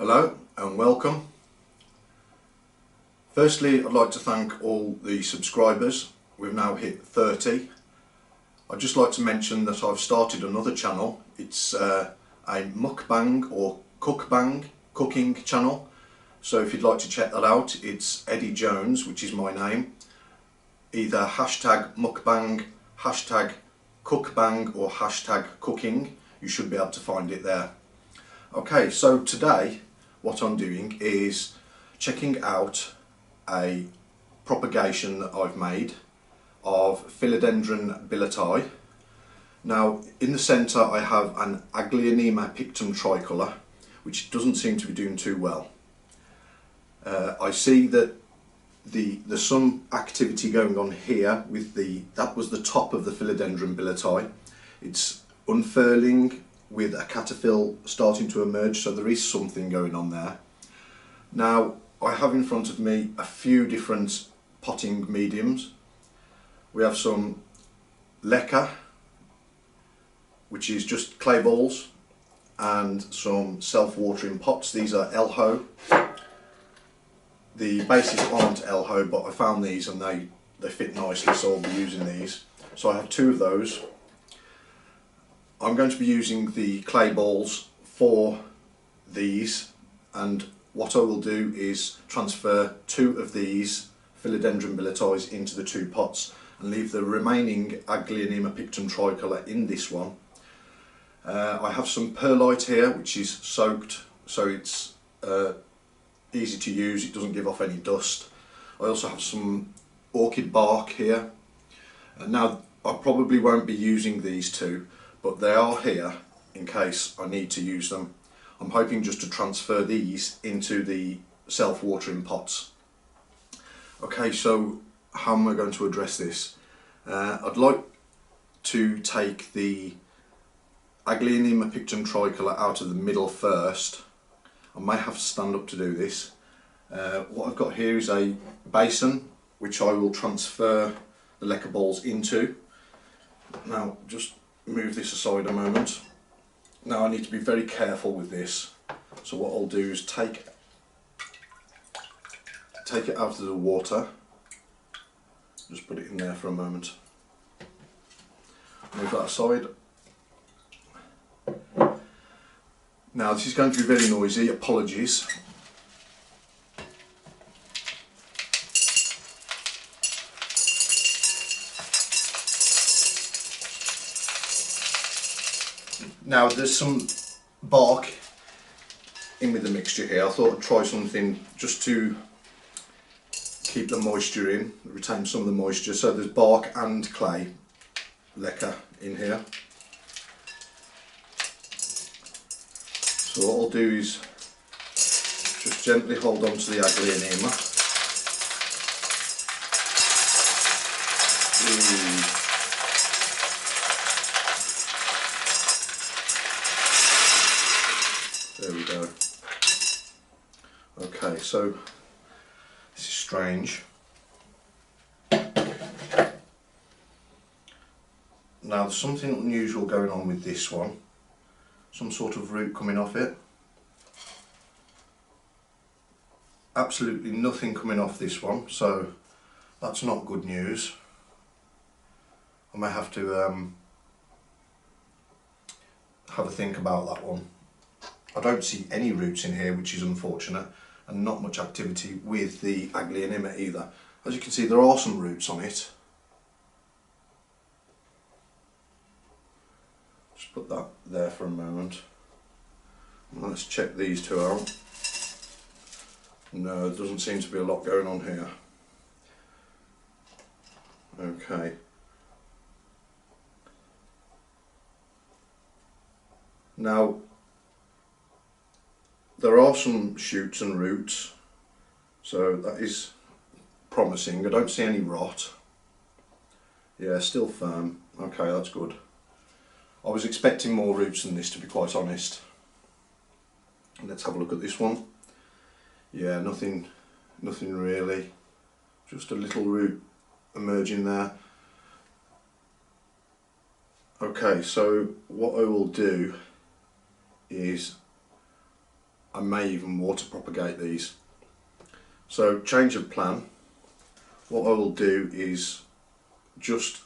Hello and welcome. Firstly, I'd like to thank all the subscribers. We've now hit 30. I'd just like to mention that I've started another channel. It's a mukbang or cooking channel. So if you'd like to check that out, it's Eddie Jones, which is my name. Either hashtag mukbang, hashtag cookbang or hashtag cooking. You should be able to find it there. Okay, so today what I'm doing is checking out a propagation that I've made of Philodendron Billietiae. Now in the centre I have an Agleonema Pictum Tri-color, which doesn't seem to be doing too well. I see that there's some activity going on here with that was the top of the Philodendron Billietiae. It's unfurling with a cataphyll starting to emerge, so there is something going on there. Now I have in front of me a few different potting mediums. We have some leca, which is just clay balls, and some self-watering pots. These are Elho. The bases aren't Elho, but I found these and they fit nicely, so I'll be using these. So I have two of those. I'm going to be using the clay balls for these, and what I will do is transfer two of these Philodendron Billietiae into the two pots and leave the remaining Agleonema Pictum Tri-color in this one. I have some perlite here which is soaked, so it's easy to use, it doesn't give off any dust. I also have some orchid bark here. Now I probably won't be using these two, but they are here in case I need to use them. I'm hoping just to transfer these into the self-watering pots. Okay, so how am I going to address this? I'd like to take the Agleonema Pictum Tri-color out of the middle first. I may have to stand up to do this. What I've got here is a basin which I will transfer the leca balls into. Now just move this aside a moment. Now I need to be very careful with this, so what I'll do is take it out of the water, just put it in there for a moment, move that aside. Now this is going to be very noisy, apologies. Now there's some bark in with the mixture here. I thought I'd try something just to keep the moisture in, retain some of the moisture. So there's bark and clay leca in here. So what I'll do is just gently hold on to the Agleonema. There we go. Okay, so this is strange. Now there's something unusual going on with this one. Some sort of root coming off it. Absolutely nothing coming off this one, so that's not good news. I may have to have a think about that one. I don't see any roots in here, which is unfortunate, and not much activity with the Agleonema either. As you can see, there are some roots on it. Just put that there for a moment. And let's check these two out. No, there doesn't seem to be a lot going on here. Okay. Now, there are some shoots and roots, so that is promising. I don't see any rot. Yeah, still firm. Okay, that's good. I was expecting more roots than this, to be quite honest. Let's have a look at this one. Yeah, nothing really. Just a little root emerging there. Okay, so what I will do is I may even water propagate these. So change of plan. What I will do is just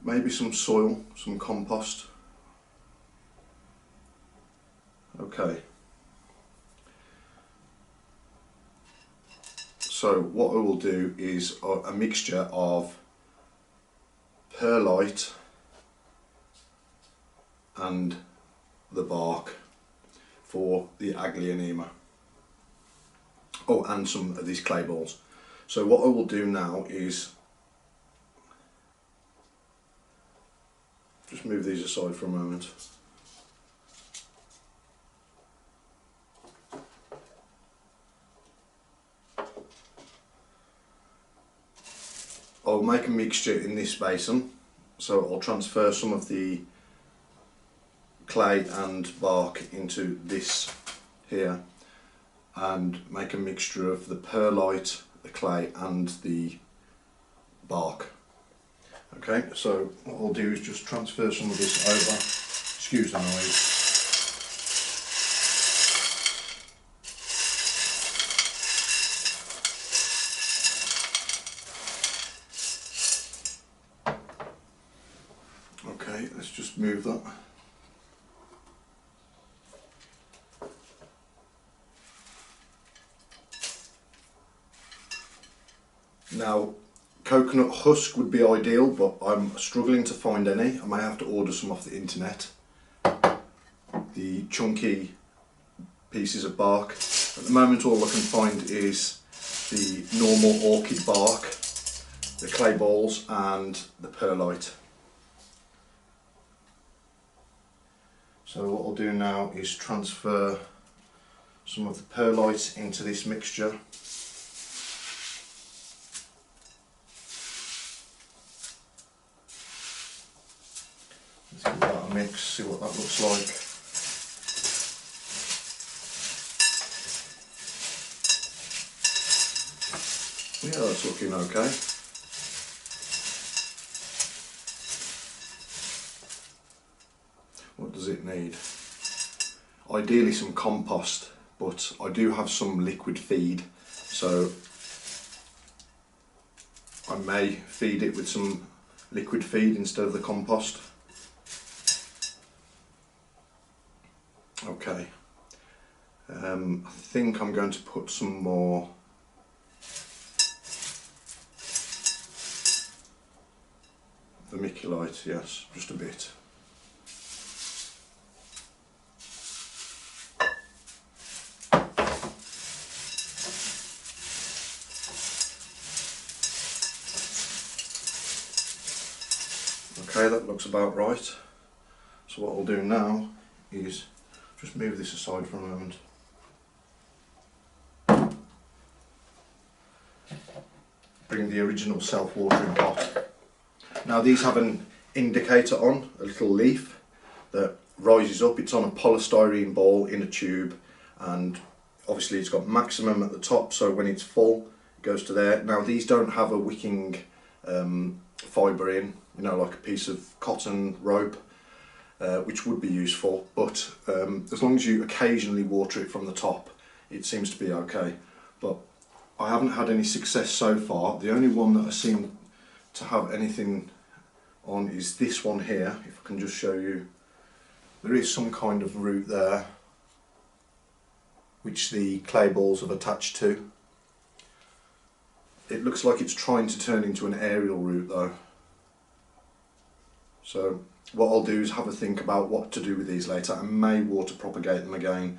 maybe some soil, some compost. Okay. So what I will do is a mixture of perlite and the bark for the Agleonema. Oh, and some of these clay balls. So what I will do now is just move these aside for a moment. I'll make a mixture in this basin, so I'll transfer some of the clay and bark into this here and make a mixture of the perlite, the clay and the bark. Okay, so what I'll do is just transfer some of this over. Excuse the noise. Okay, let's just move that. Now, coconut husk would be ideal, but I'm struggling to find any. I may have to order some off the internet. The chunky pieces of bark. At the moment all I can find is the normal orchid bark, the clay balls and the perlite. So what I'll do now is transfer some of the perlite into this mixture. Let's give that a mix, see what that looks like. Yeah, that's looking okay. What does it need? Ideally some compost, but I do have some liquid feed, so I may feed it with some liquid feed instead of the compost. Okay, I think I'm going to put some more vermiculite, yes, just a bit. Okay, that looks about right. So what I'll do now is just move this aside for a moment. Bring the original self-watering pot. Now these have an indicator on, a little leaf that rises up. It's on a polystyrene ball in a tube, and obviously it's got maximum at the top, so when it's full it goes to there. Now these don't have a wicking fibre in, you know, like a piece of cotton rope, which would be useful, but as long as you occasionally water it from the top, it seems to be okay. But I haven't had any success so far. The only one that I seem to have anything on is this one here. If I can just show you, there is some kind of root there which the clay balls have attached to. It looks like it's trying to turn into an aerial root though. So what I'll do is have a think about what to do with these later. I may water propagate them again,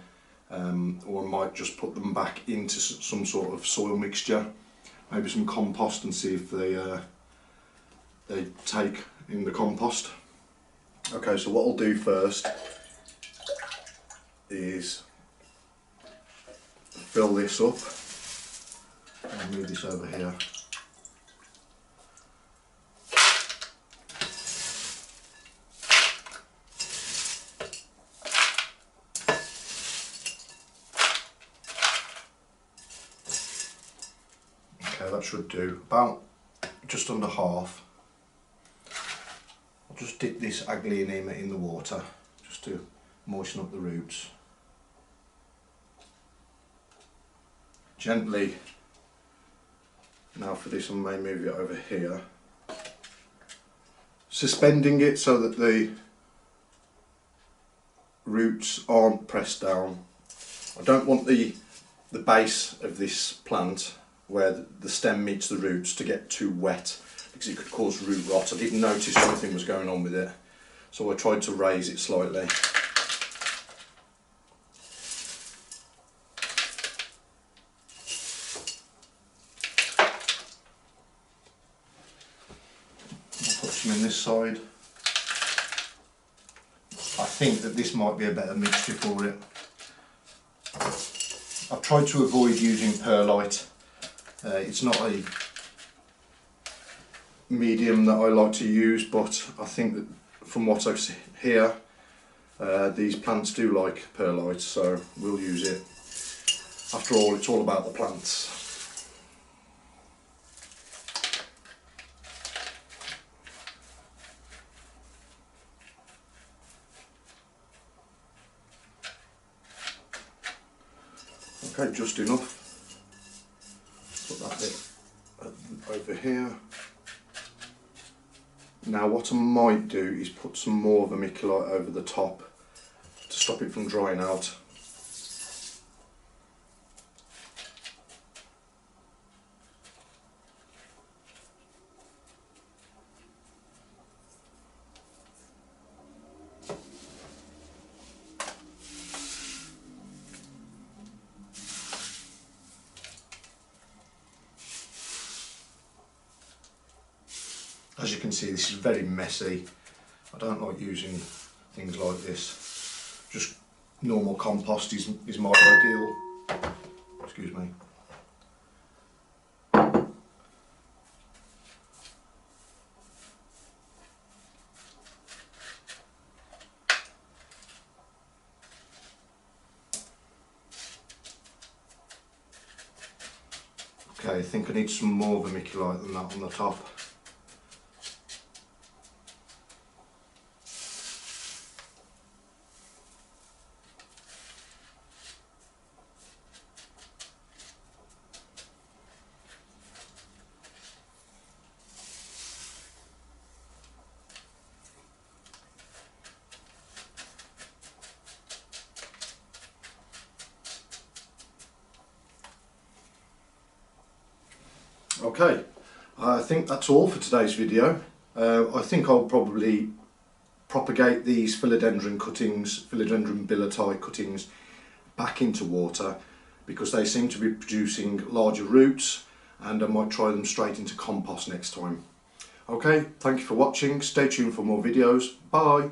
or I might just put them back into some sort of soil mixture, maybe some compost, and see if they take in the compost. Okay, so what I'll do first is fill this up. I'll move this over here. Okay, that should do. About just under half. I'll just dip this Agleonema in the water just to moisten up the roots. Gently, now for this I may move it over here, suspending it so that the roots aren't pressed down. I don't want the base of this plant, where the stem meets the roots, to get too wet because it could cause root rot. I didn't notice something was going on with it, so I tried to raise it slightly. I'll put some in this side. I think that this might be a better mixture for it. I've tried to avoid using perlite. It's not a medium that I like to use, but I think that from what I've seen here, these plants do like perlite, so we'll use it. After all, it's all about the plants. Okay, just enough. Put that bit over here. Now what I might do is put some more vermiculite over the top to stop it from drying out. As you can see, this is very messy. I don't like using things like this. Just normal compost is my ideal. Excuse me. Okay, I think I need some more vermiculite than that on the top. Okay, I think that's all for today's video. I think I'll probably propagate these Philodendron cuttings, Philodendron Billietiae cuttings, back into water because they seem to be producing larger roots, and I might try them straight into compost next time. Okay, thank you for watching. Stay tuned for more videos. Bye.